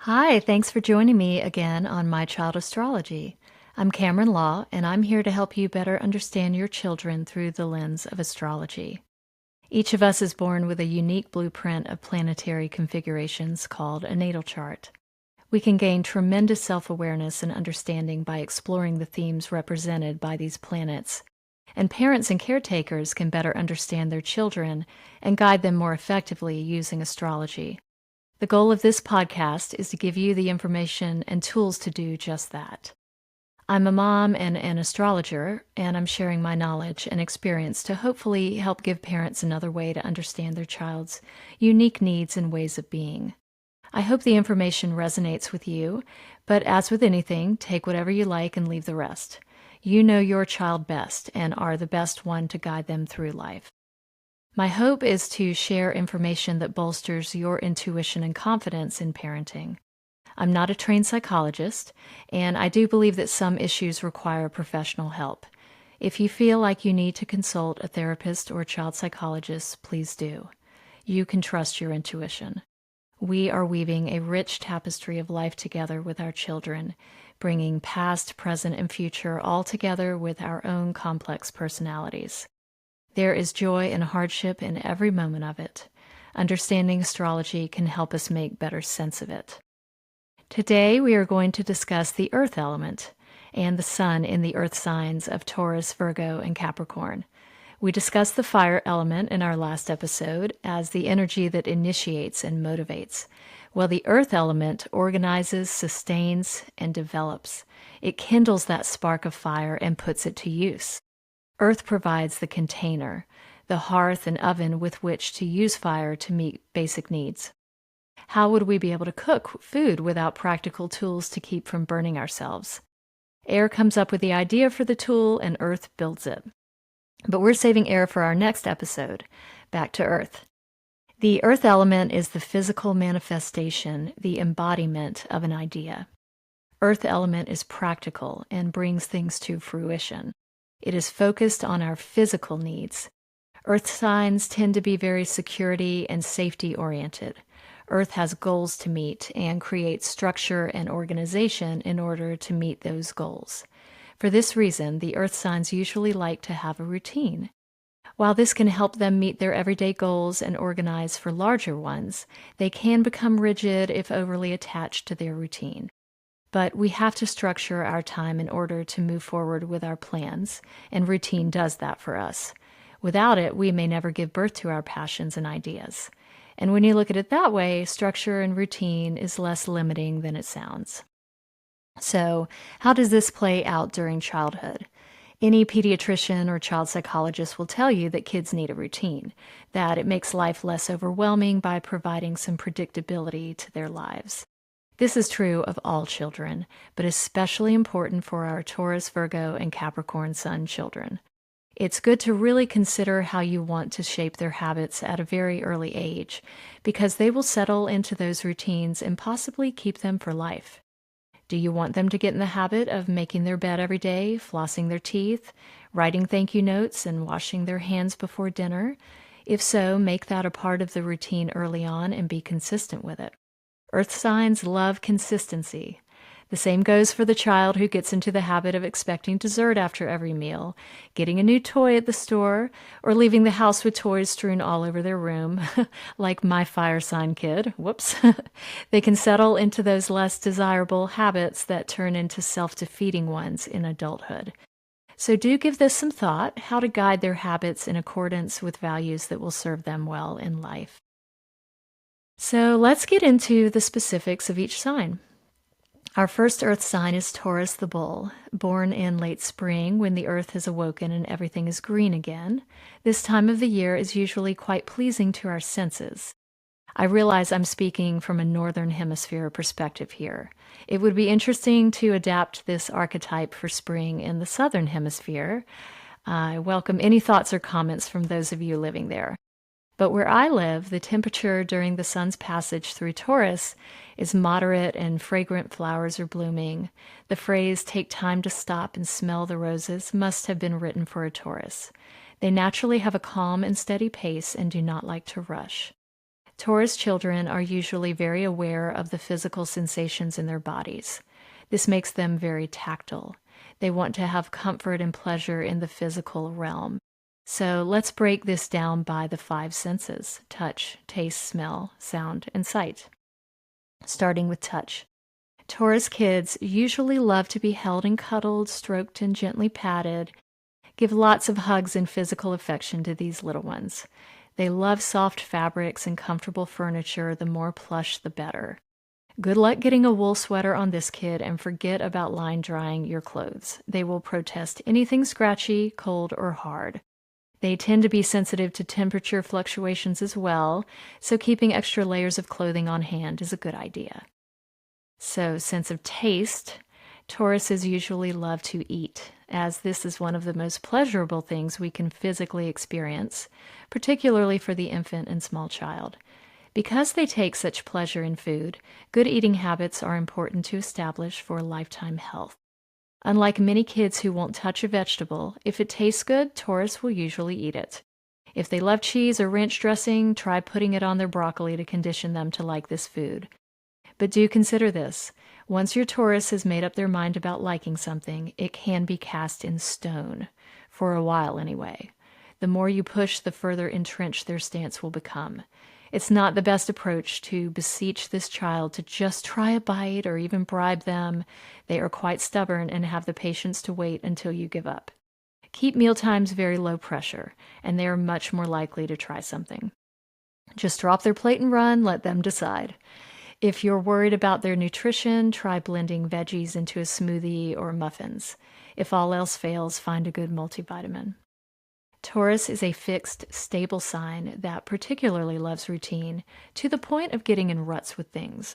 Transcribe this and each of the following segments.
Hi, thanks for joining me again on My Child Astrology. I'm Cameron Law, and I'm here to help you better understand your children through the lens of astrology. Each of us is born with a unique blueprint of planetary configurations called a natal chart. We can gain tremendous self-awareness and understanding by exploring the themes represented by these planets, and parents and caretakers can better understand their children and guide them more effectively using astrology. The goal of this podcast is to give you the information and tools to do just that. I'm a mom and an astrologer, and I'm sharing my knowledge and experience to hopefully help give parents another way to understand their child's unique needs and ways of being. I hope the information resonates with you, but as with anything, take whatever you like and leave the rest. You know your child best and are the best one to guide them through life. My hope is to share information that bolsters your intuition and confidence in parenting. I'm not a trained psychologist, and I do believe that some issues require professional help. If you feel like you need to consult a therapist or a child psychologist, please do. You can trust your intuition. We are weaving a rich tapestry of life together with our children, bringing past, present, and future all together with our own complex personalities. There is joy and hardship in every moment of it. Understanding astrology can help us make better sense of it. Today, we are going to discuss the earth element and the sun in the earth signs of Taurus, Virgo, and Capricorn. We discussed the fire element in our last episode as the energy that initiates and motivates, while the earth element organizes, sustains, and develops. It kindles that spark of fire and puts it to use. Earth provides the container, the hearth and oven with which to use fire to meet basic needs. How would we be able to cook food without practical tools to keep from burning ourselves? Air comes up with the idea for the tool and Earth builds it. But we're saving air for our next episode. Back to Earth. The Earth element is the physical manifestation, the embodiment of an idea. Earth element is practical and brings things to fruition. It is focused on our physical needs. Earth signs tend to be very security and safety oriented. Earth has goals to meet and creates structure and organization in order to meet those goals. For this reason, the Earth signs usually like to have a routine. While this can help them meet their everyday goals and organize for larger ones, they can become rigid if overly attached to their routine. But we have to structure our time in order to move forward with our plans, and routine does that for us. Without it, we may never give birth to our passions and ideas. And when you look at it that way, structure and routine is less limiting than it sounds. So, how does this play out during childhood? Any pediatrician or child psychologist will tell you that kids need a routine, that it makes life less overwhelming by providing some predictability to their lives. This is true of all children, but especially important for our Taurus, Virgo, and Capricorn sun children. It's good to really consider how you want to shape their habits at a very early age, because they will settle into those routines and possibly keep them for life. Do you want them to get in the habit of making their bed every day, flossing their teeth, writing thank you notes, and washing their hands before dinner? If so, make that a part of the routine early on and be consistent with it. Earth signs love consistency. The same goes for the child who gets into the habit of expecting dessert after every meal, getting a new toy at the store, or leaving the house with toys strewn all over their room, like my fire sign kid. Whoops. They can settle into those less desirable habits that turn into self-defeating ones in adulthood. So do give this some thought, how to guide their habits in accordance with values that will serve them well in life. So let's get into the specifics of each sign. Our first earth sign is Taurus the bull, born in late spring when the earth has awoken and everything is green again. This time of the year is usually quite pleasing to our senses. I realize I'm speaking from a northern hemisphere perspective here. It would be interesting to adapt this archetype for spring in the southern hemisphere. I welcome any thoughts or comments from those of you living there. But where I live, the temperature during the sun's passage through Taurus is moderate and fragrant flowers are blooming. The phrase, "take time to stop and smell the roses," must have been written for a Taurus. They naturally have a calm and steady pace and do not like to rush. Taurus children are usually very aware of the physical sensations in their bodies. This makes them very tactile. They want to have comfort and pleasure in the physical realm. So let's break this down by the five senses: touch, taste, smell, sound, and sight. Starting with touch. Taurus kids usually love to be held and cuddled, stroked and gently patted. Give lots of hugs and physical affection to these little ones. They love soft fabrics and comfortable furniture. The more plush, the better. Good luck getting a wool sweater on this kid, and forget about line drying your clothes. They will protest anything scratchy, cold, or hard. They tend to be sensitive to temperature fluctuations as well, so keeping extra layers of clothing on hand is a good idea. So, sense of taste. Tauruses usually love to eat, as this is one of the most pleasurable things we can physically experience, particularly for the infant and small child. Because they take such pleasure in food, good eating habits are important to establish for lifetime health. Unlike many kids who won't touch a vegetable, if it tastes good, Taurus will usually eat it. If they love cheese or ranch dressing, try putting it on their broccoli to condition them to like this food. But do consider this: once your Taurus has made up their mind about liking something, it can be cast in stone, for a while anyway. The more you push, the further entrenched their stance will become. It's not the best approach to beseech this child to just try a bite or even bribe them. They are quite stubborn and have the patience to wait until you give up. Keep mealtimes very low pressure, and they are much more likely to try something. Just drop their plate and run, let them decide. If you're worried about their nutrition, try blending veggies into a smoothie or muffins. If all else fails, find a good multivitamin. Taurus is a fixed, stable sign that particularly loves routine, to the point of getting in ruts with things.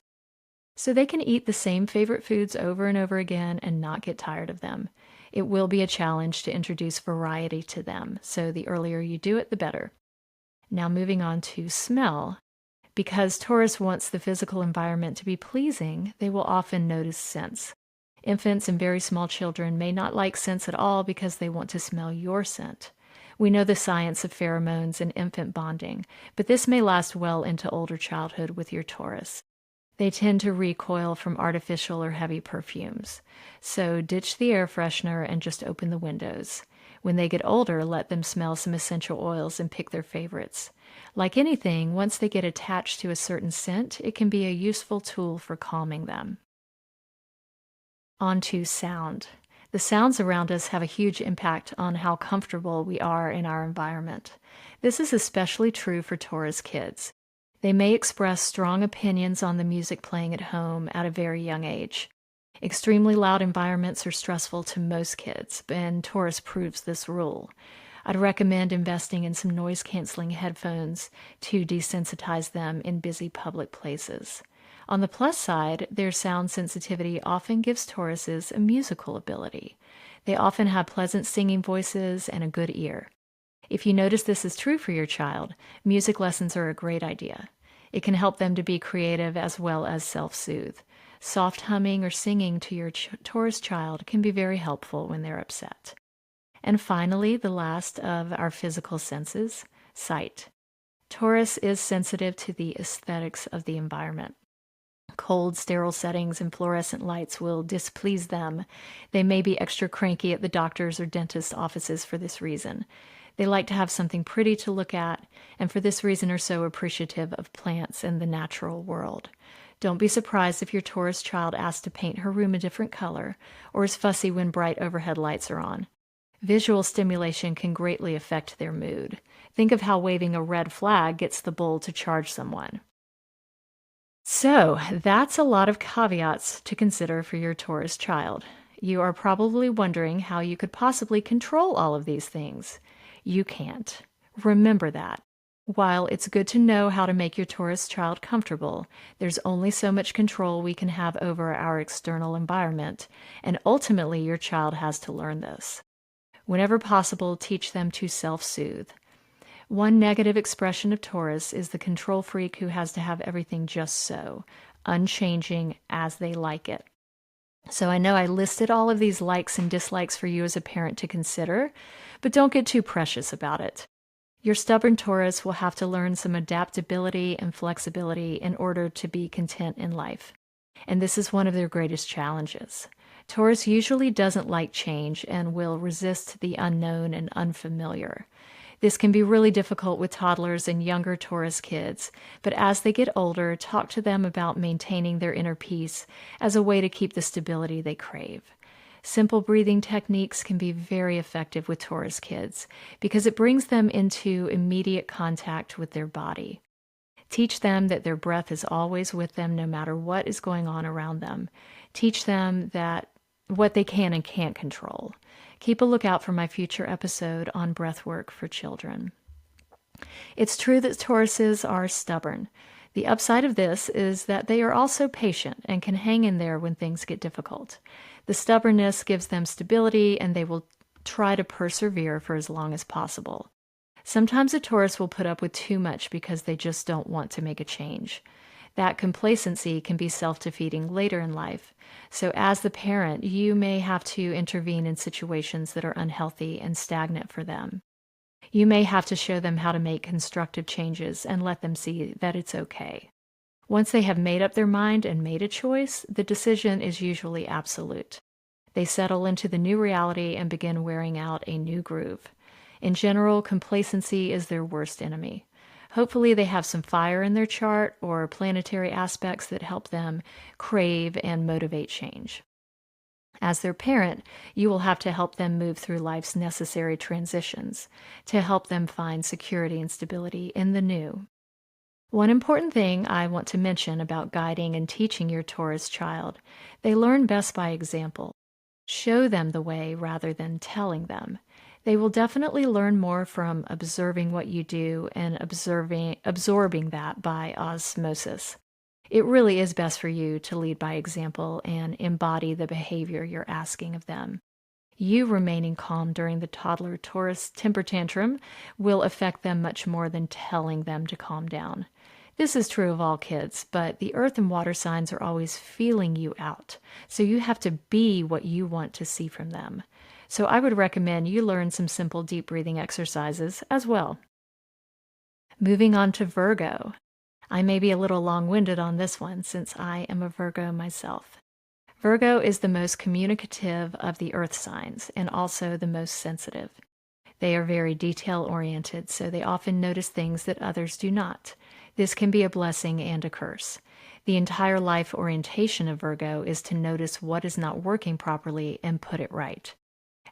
So they can eat the same favorite foods over and over again and not get tired of them. It will be a challenge to introduce variety to them, so the earlier you do it, the better. Now moving on to smell. Because Taurus wants the physical environment to be pleasing, they will often notice scents. Infants and very small children may not like scents at all because they want to smell your scent. We know the science of pheromones and infant bonding, but this may last well into older childhood with your Taurus. They tend to recoil from artificial or heavy perfumes. So ditch the air freshener and just open the windows. When they get older, let them smell some essential oils and pick their favorites. Like anything, once they get attached to a certain scent, it can be a useful tool for calming them. On to sound. The sounds around us have a huge impact on how comfortable we are in our environment. This is especially true for Taurus kids. They may express strong opinions on the music playing at home at a very young age. Extremely loud environments are stressful to most kids, and Taurus proves this rule. I'd recommend investing in some noise-canceling headphones to desensitize them in busy public places. On the plus side, their sound sensitivity often gives Tauruses a musical ability. They often have pleasant singing voices and a good ear. If you notice this is true for your child, music lessons are a great idea. It can help them to be creative as well as self-soothe. Soft humming or singing to your Taurus child can be very helpful when they're upset. And finally, the last of our physical senses, sight. Taurus is sensitive to the aesthetics of the environment. Cold, sterile settings and fluorescent lights will displease them. They may be extra cranky at the doctor's or dentist's offices for this reason. They like to have something pretty to look at, and for this reason are so appreciative of plants and the natural world. Don't be surprised if your Taurus child asks to paint her room a different color, or is fussy when bright overhead lights are on. Visual stimulation can greatly affect their mood. Think of how waving a red flag gets the bull to charge someone. So, that's a lot of caveats to consider for your Taurus child. You are probably wondering how you could possibly control all of these things. You can't. Remember that. While it's good to know how to make your Taurus child comfortable, there's only so much control we can have over our external environment, and ultimately your child has to learn this. Whenever possible, teach them to self-soothe. One negative expression of Taurus is the control freak who has to have everything just so, unchanging as they like it. So I know I listed all of these likes and dislikes for you as a parent to consider, but don't get too precious about it. Your stubborn Taurus will have to learn some adaptability and flexibility in order to be content in life. And this is one of their greatest challenges. Taurus usually doesn't like change and will resist the unknown and unfamiliar. This can be really difficult with toddlers and younger Taurus kids, but as they get older, talk to them about maintaining their inner peace as a way to keep the stability they crave. Simple breathing techniques can be very effective with Taurus kids because it brings them into immediate contact with their body. Teach them that their breath is always with them no matter what is going on around them. Teach them that what they can and can't control. Keep a lookout for my future episode on breath work for children. It's true that Tauruses are stubborn. The upside of this is that they are also patient and can hang in there when things get difficult. The stubbornness gives them stability, and they will try to persevere for as long as possible. Sometimes a Taurus will put up with too much because they just don't want to make a change. That complacency can be self-defeating later in life. So as the parent, you may have to intervene in situations that are unhealthy and stagnant for them. You may have to show them how to make constructive changes and let them see that it's okay. Once they have made up their mind and made a choice, the decision is usually absolute. They settle into the new reality and begin wearing out a new groove. In general, complacency is their worst enemy. Hopefully they have some fire in their chart or planetary aspects that help them crave and motivate change. As their parent, you will have to help them move through life's necessary transitions to help them find security and stability in the new. One important thing I want to mention about guiding and teaching your Taurus child: they learn best by example. Show them the way rather than telling them. They will definitely learn more from observing what you do and absorbing that by osmosis. It really is best for you to lead by example and embody the behavior you're asking of them. You remaining calm during the toddler Taurus temper tantrum will affect them much more than telling them to calm down. This is true of all kids, but the earth and water signs are always feeling you out, so you have to be what you want to see from them. So I would recommend you learn some simple deep breathing exercises as well. Moving on to Virgo. I may be a little long-winded on this one since I am a Virgo myself. Virgo is the most communicative of the earth signs and also the most sensitive. They are very detail-oriented, so they often notice things that others do not. This can be a blessing and a curse. The entire life orientation of Virgo is to notice what is not working properly and put it right.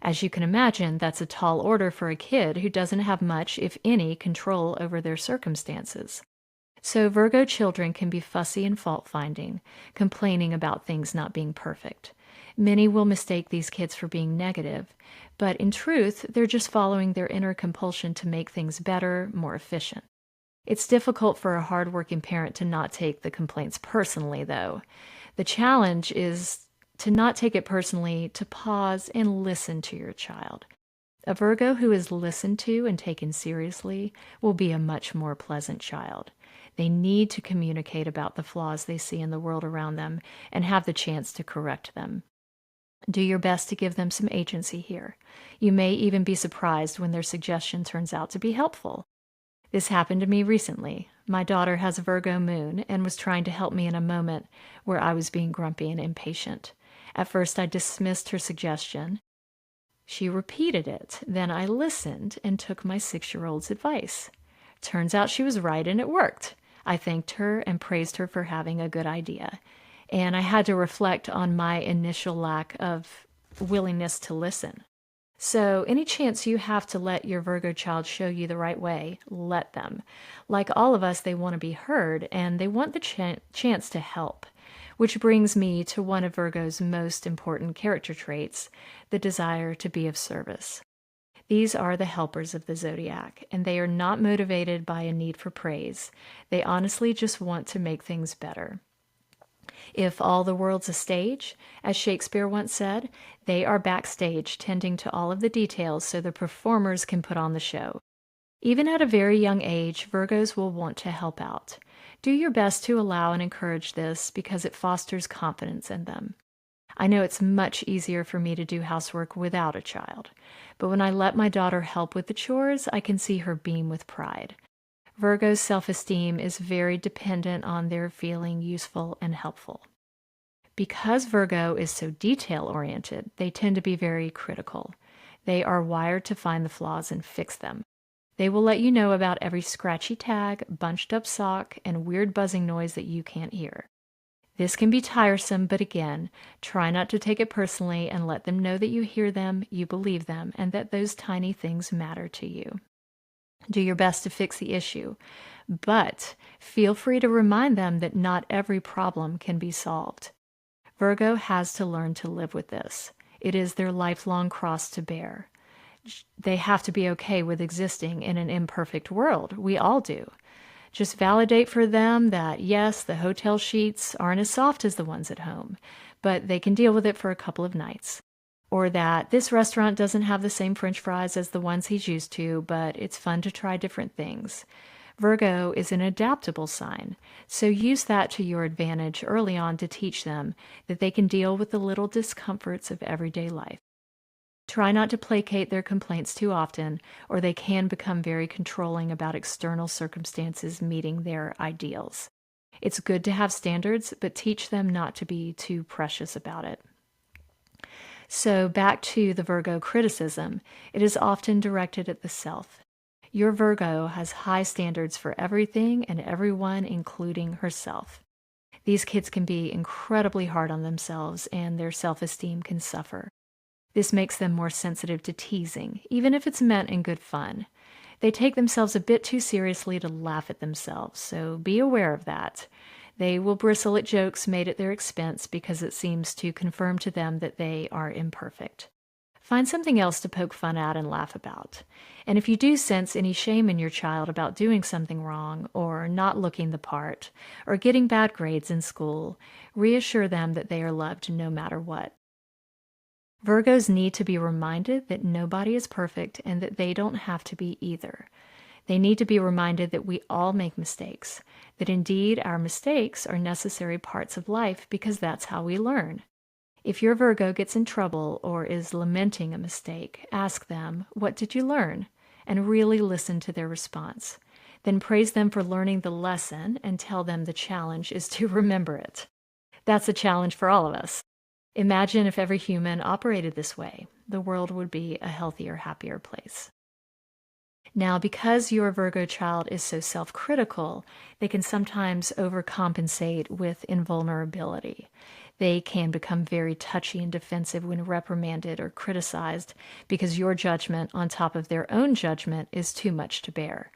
As you can imagine, that's a tall order for a kid who doesn't have much, if any, control over their circumstances. So Virgo children can be fussy and fault-finding, complaining about things not being perfect. Many will mistake these kids for being negative, but in truth, they're just following their inner compulsion to make things better, more efficient. It's difficult for a hardworking parent to not take the complaints personally, though. The challenge is to not take it personally, to pause and listen to your child. A Virgo who is listened to and taken seriously will be a much more pleasant child. They need to communicate about the flaws they see in the world around them and have the chance to correct them. Do your best to give them some agency here. You may even be surprised when their suggestion turns out to be helpful. This happened to me recently. My daughter has a Virgo moon and was trying to help me in a moment where I was being grumpy and impatient. At first, I dismissed her suggestion. She repeated it. Then I listened and took my 6-year-old's advice. Turns out she was right and it worked. I thanked her and praised her for having a good idea. And I had to reflect on my initial lack of willingness to listen. So any chance you have to let your Virgo child show you the right way, let them. Like all of us, they want to be heard and they want the chance to help. Which brings me to one of Virgo's most important character traits, the desire to be of service. These are the helpers of the zodiac, and they are not motivated by a need for praise. They honestly just want to make things better. If all the world's a stage, as Shakespeare once said, they are backstage tending to all of the details so the performers can put on the show. Even at a very young age, Virgos will want to help out. Do your best to allow and encourage this because it fosters confidence in them. I know it's much easier for me to do housework without a child, but when I let my daughter help with the chores, I can see her beam with pride. Virgo's self-esteem is very dependent on their feeling useful and helpful. Because Virgo is so detail-oriented, they tend to be very critical. They are wired to find the flaws and fix them. They will let you know about every scratchy tag, bunched up sock, and weird buzzing noise that you can't hear. This can be tiresome, but again, try not to take it personally and let them know that you hear them, you believe them, and that those tiny things matter to you. Do your best to fix the issue, but feel free to remind them that not every problem can be solved. Virgo has to learn to live with this. It is their lifelong cross to bear. They have to be okay with existing in an imperfect world. We all do. Just validate for them that, yes, the hotel sheets aren't as soft as the ones at home, but they can deal with it for a couple of nights. Or that this restaurant doesn't have the same French fries as the ones he's used to, but it's fun to try different things. Virgo is an adaptable sign, so use that to your advantage early on to teach them that they can deal with the little discomforts of everyday life. Try not to placate their complaints too often, or they can become very controlling about external circumstances meeting their ideals. It's good to have standards, but teach them not to be too precious about it. So back to the Virgo criticism, it is often directed at the self. Your Virgo has high standards for everything and everyone, including herself. These kids can be incredibly hard on themselves, and their self-esteem can suffer. This makes them more sensitive to teasing, even if it's meant in good fun. They take themselves a bit too seriously to laugh at themselves, so be aware of that. They will bristle at jokes made at their expense because it seems to confirm to them that they are imperfect. Find something else to poke fun at and laugh about. And if you do sense any shame in your child about doing something wrong, or not looking the part, or getting bad grades in school, reassure them that they are loved no matter what. Virgos need to be reminded that nobody is perfect and that they don't have to be either. They need to be reminded that we all make mistakes, that indeed our mistakes are necessary parts of life because that's how we learn. If your Virgo gets in trouble or is lamenting a mistake, ask them, "What did you learn?" and really listen to their response. Then praise them for learning the lesson and tell them the challenge is to remember it. That's a challenge for all of us. Imagine if every human operated this way. The world would be a healthier, happier place. Now, because your Virgo child is so self-critical, they can sometimes overcompensate with invulnerability. They can become very touchy and defensive when reprimanded or criticized because your judgment on top of their own judgment is too much to bear.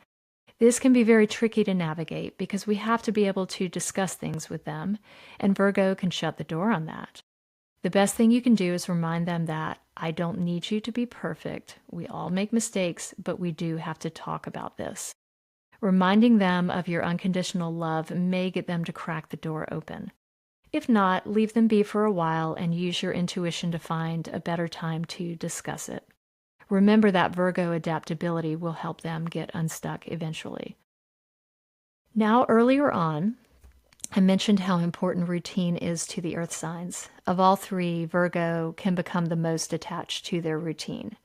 This can be very tricky to navigate because we have to be able to discuss things with them, and Virgo can shut the door on that. The best thing you can do is remind them that I don't need you to be perfect. We all make mistakes, but we do have to talk about this. Reminding them of your unconditional love may get them to crack the door open. If not, leave them be for a while and use your intuition to find a better time to discuss it. Remember that Virgo adaptability will help them get unstuck eventually. Now, earlier on, I mentioned how important routine is to the earth signs. Of all three, Virgo can become the most attached to their routine.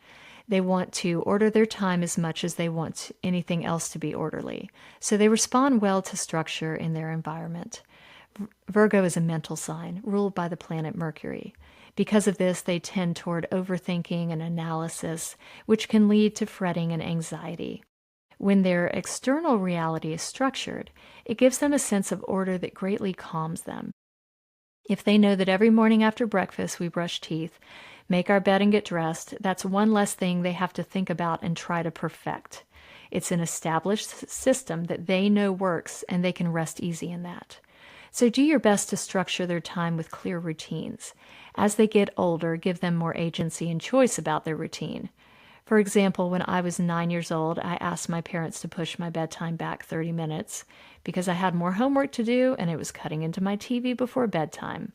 They want to order their time as much as they want anything else to be orderly, so they respond well to structure in their environment. Virgo is a mental sign, ruled by the planet Mercury. Because of this, they tend toward overthinking and analysis, which can lead to fretting and anxiety. When their external reality is structured, it gives them a sense of order that greatly calms them. If they know that every morning after breakfast we brush teeth, make our bed and get dressed, that's one less thing they have to think about and try to perfect. It's an established system that they know works, and they can rest easy in that. So do your best to structure their time with clear routines. As they get older, give them more agency and choice about their routine. For example, when I was 9 years old, I asked my parents to push my bedtime back 30 minutes because I had more homework to do and it was cutting into my TV before bedtime.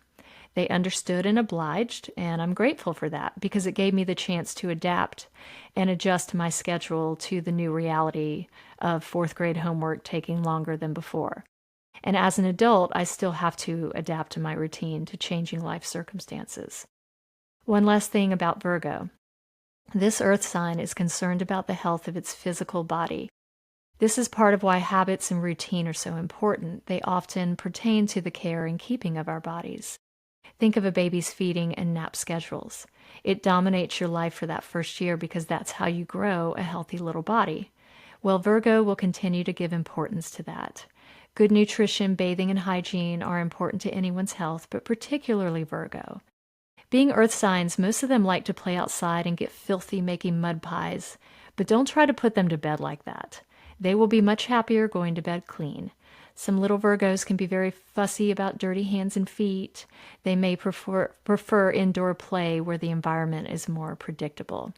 They understood and obliged, and I'm grateful for that because it gave me the chance to adapt and adjust my schedule to the new reality of fourth grade homework taking longer than before. And as an adult, I still have to adapt to my routine to changing life circumstances. One last thing about Virgo. This earth sign is concerned about the health of its physical body. This is part of why habits and routine are so important. They often pertain to the care and keeping of our bodies. Think of a baby's feeding and nap schedules. It dominates your life for that first year because that's how you grow a healthy little body. Well, Virgo will continue to give importance to that. Good nutrition, bathing, and hygiene are important to anyone's health, but particularly Virgo. Being earth signs, most of them like to play outside and get filthy making mud pies, but don't try to put them to bed like that. They will be much happier going to bed clean. Some little Virgos can be very fussy about dirty hands and feet. They may prefer indoor play where the environment is more predictable.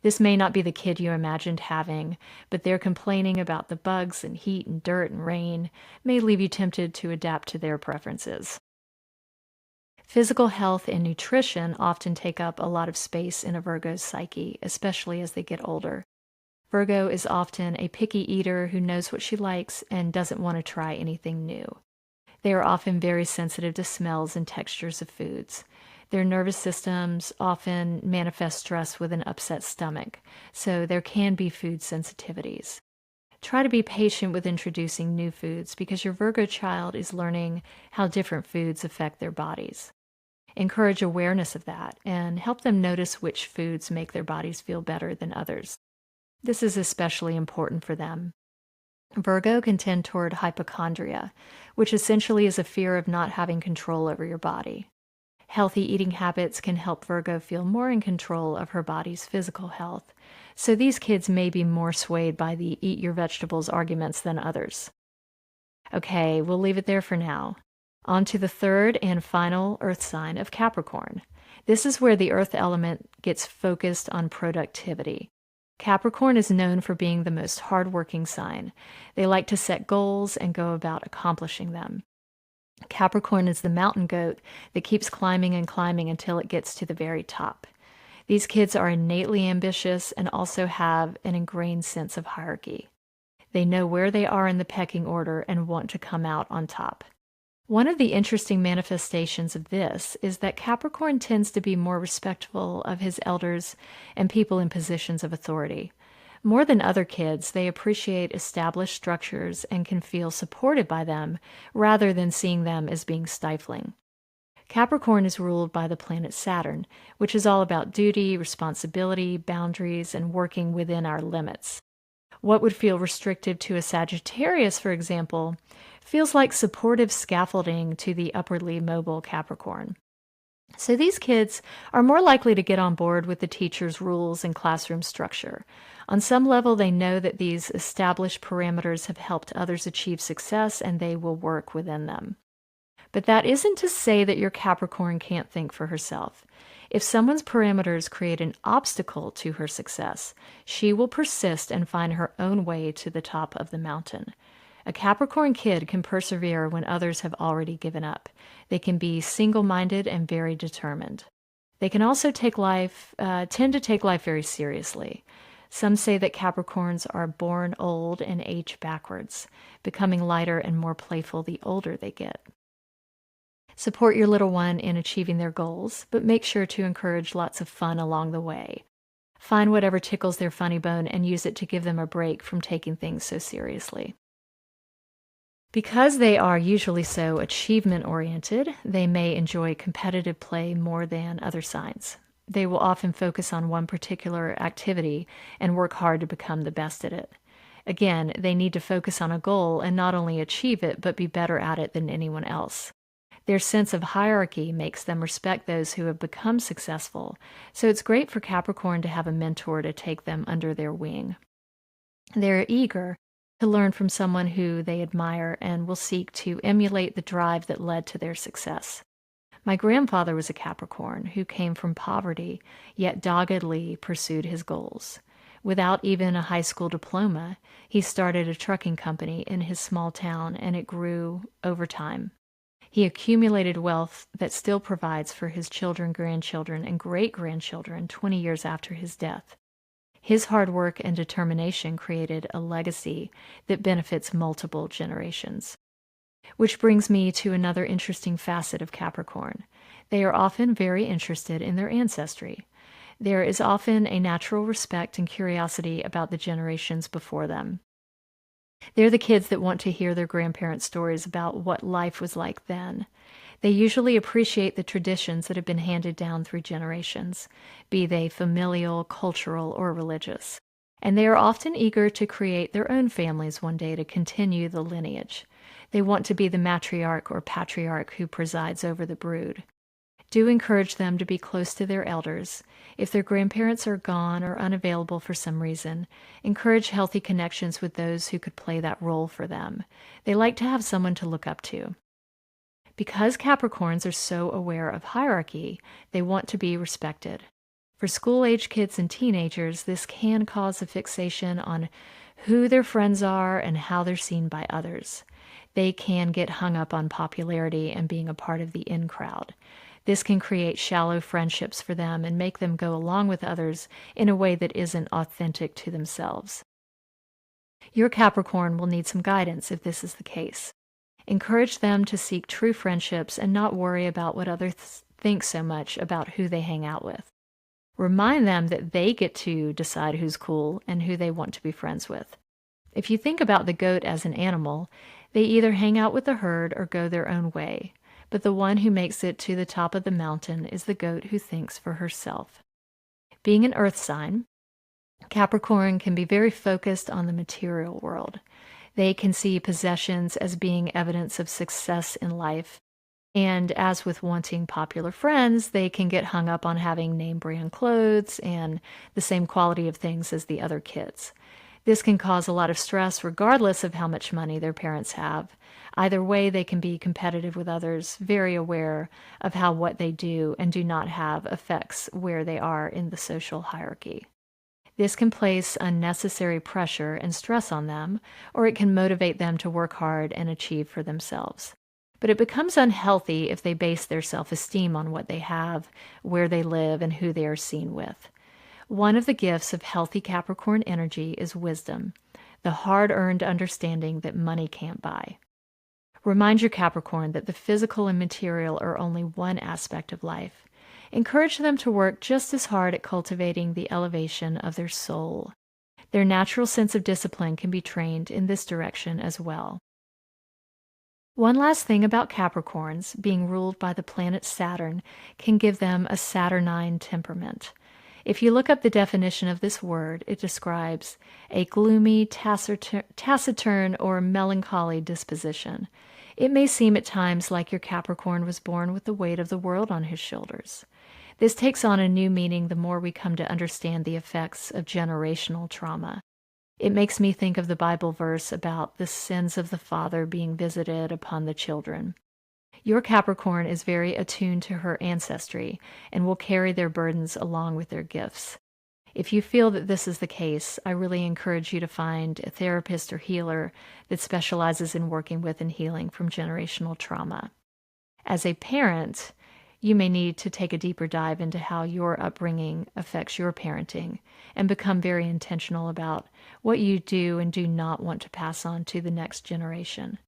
This may not be the kid you imagined having, but their complaining about the bugs and heat and dirt and rain may leave you tempted to adapt to their preferences. Physical health and nutrition often take up a lot of space in a Virgo's psyche, especially as they get older. Virgo is often a picky eater who knows what she likes and doesn't want to try anything new. They are often very sensitive to smells and textures of foods. Their nervous systems often manifest stress with an upset stomach, so there can be food sensitivities. Try to be patient with introducing new foods because your Virgo child is learning how different foods affect their bodies. Encourage awareness of that and help them notice which foods make their bodies feel better than others. This is especially important for them. Virgo can tend toward hypochondria, which essentially is a fear of not having control over your body. Healthy eating habits can help Virgo feel more in control of her body's physical health, so these kids may be more swayed by the eat your vegetables arguments than others. Okay, we'll leave it there for now. On to the third and final earth sign of Capricorn. This is where the earth element gets focused on productivity. Capricorn is known for being the most hardworking sign. They like to set goals and go about accomplishing them. Capricorn is the mountain goat that keeps climbing and climbing until it gets to the very top. These kids are innately ambitious and also have an ingrained sense of hierarchy. They know where they are in the pecking order and want to come out on top. One of the interesting manifestations of this is that Capricorn tends to be more respectful of his elders and people in positions of authority. More than other kids, they appreciate established structures and can feel supported by them rather than seeing them as being stifling. Capricorn is ruled by the planet Saturn, which is all about duty, responsibility, boundaries, and working within our limits. What would feel restrictive to a Sagittarius, for example, feels like supportive scaffolding to the upwardly mobile Capricorn. So these kids are more likely to get on board with the teacher's rules and classroom structure. On some level, they know that these established parameters have helped others achieve success and they will work within them. But that isn't to say that your Capricorn can't think for herself. If someone's parameters create an obstacle to her success, she will persist and find her own way to the top of the mountain. A Capricorn kid can persevere when others have already given up. They can be single-minded and very determined. They can also tend to take life very seriously. Some say that Capricorns are born old and age backwards, becoming lighter and more playful the older they get. Support your little one in achieving their goals, but make sure to encourage lots of fun along the way. Find whatever tickles their funny bone and use it to give them a break from taking things so seriously. Because they are usually so achievement-oriented, they may enjoy competitive play more than other signs. They will often focus on one particular activity and work hard to become the best at it. Again, they need to focus on a goal and not only achieve it, but be better at it than anyone else. Their sense of hierarchy makes them respect those who have become successful, so it's great for Capricorn to have a mentor to take them under their wing. They're eager to learn from someone who they admire and will seek to emulate the drive that led to their success. My grandfather was a Capricorn who came from poverty, yet doggedly pursued his goals. Without even a high school diploma, he started a trucking company in his small town, and it grew over time. He accumulated wealth that still provides for his children, grandchildren, and great-grandchildren 20 years after his death. His hard work and determination created a legacy that benefits multiple generations. Which brings me to another interesting facet of Capricorn. They are often very interested in their ancestry. There is often a natural respect and curiosity about the generations before them. They're the kids that want to hear their grandparents' stories about what life was like then. They usually appreciate the traditions that have been handed down through generations, be they familial, cultural, or religious. And they are often eager to create their own families one day to continue the lineage. They want to be the matriarch or patriarch who presides over the brood. Do encourage them to be close to their elders. If their grandparents are gone or unavailable for some reason, encourage healthy connections with those who could play that role for them. They like to have someone to look up to. Because Capricorns are so aware of hierarchy, they want to be respected. For school-age kids and teenagers, this can cause a fixation on who their friends are and how they're seen by others. They can get hung up on popularity and being a part of the in crowd. This can create shallow friendships for them and make them go along with others in a way that isn't authentic to themselves. Your Capricorn will need some guidance if this is the case. Encourage them to seek true friendships and not worry about what others think so much about who they hang out with. Remind them that they get to decide who's cool and who they want to be friends with. If you think about the goat as an animal, they either hang out with the herd or go their own way. But the one who makes it to the top of the mountain is the goat who thinks for herself. Being an earth sign, Capricorn can be very focused on the material world. They can see possessions as being evidence of success in life. And as with wanting popular friends, they can get hung up on having name brand clothes and the same quality of things as the other kids. This can cause a lot of stress regardless of how much money their parents have. Either way, they can be competitive with others, very aware of how what they do and do not have affects where they are in the social hierarchy. This can place unnecessary pressure and stress on them, or it can motivate them to work hard and achieve for themselves. But it becomes unhealthy if they base their self-esteem on what they have, where they live, and who they are seen with. One of the gifts of healthy Capricorn energy is wisdom, the hard-earned understanding that money can't buy. Remind your Capricorn that the physical and material are only one aspect of life. Encourage them to work just as hard at cultivating the elevation of their soul. Their natural sense of discipline can be trained in this direction as well. One last thing about Capricorns, being ruled by the planet Saturn can give them a Saturnine temperament. If you look up the definition of this word, it describes a gloomy, taciturn, or melancholy disposition. It may seem at times like your Capricorn was born with the weight of the world on his shoulders. This takes on a new meaning the more we come to understand the effects of generational trauma. It makes me think of the Bible verse about the sins of the father being visited upon the children. Your Capricorn is very attuned to her ancestry and will carry their burdens along with their gifts. If you feel that this is the case, I really encourage you to find a therapist or healer that specializes in working with and healing from generational trauma. As a parent, you may need to take a deeper dive into how your upbringing affects your parenting and become very intentional about what you do and do not want to pass on to the next generation.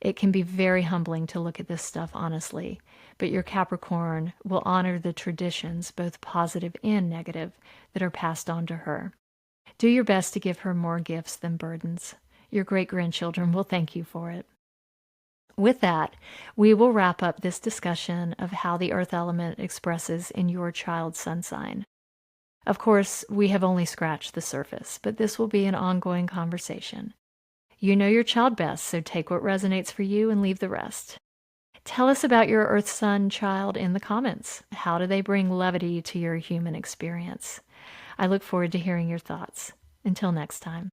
It can be very humbling to look at this stuff honestly, but your Capricorn will honor the traditions, both positive and negative, that are passed on to her. Do your best to give her more gifts than burdens. Your great-grandchildren will thank you for it. With that, we will wrap up this discussion of how the earth element expresses in your child's sun sign. Of course, we have only scratched the surface, but this will be an ongoing conversation. You know your child best, so take what resonates for you and leave the rest. Tell us about your earth sun child in the comments. How do they bring levity to your human experience? I look forward to hearing your thoughts. Until next time.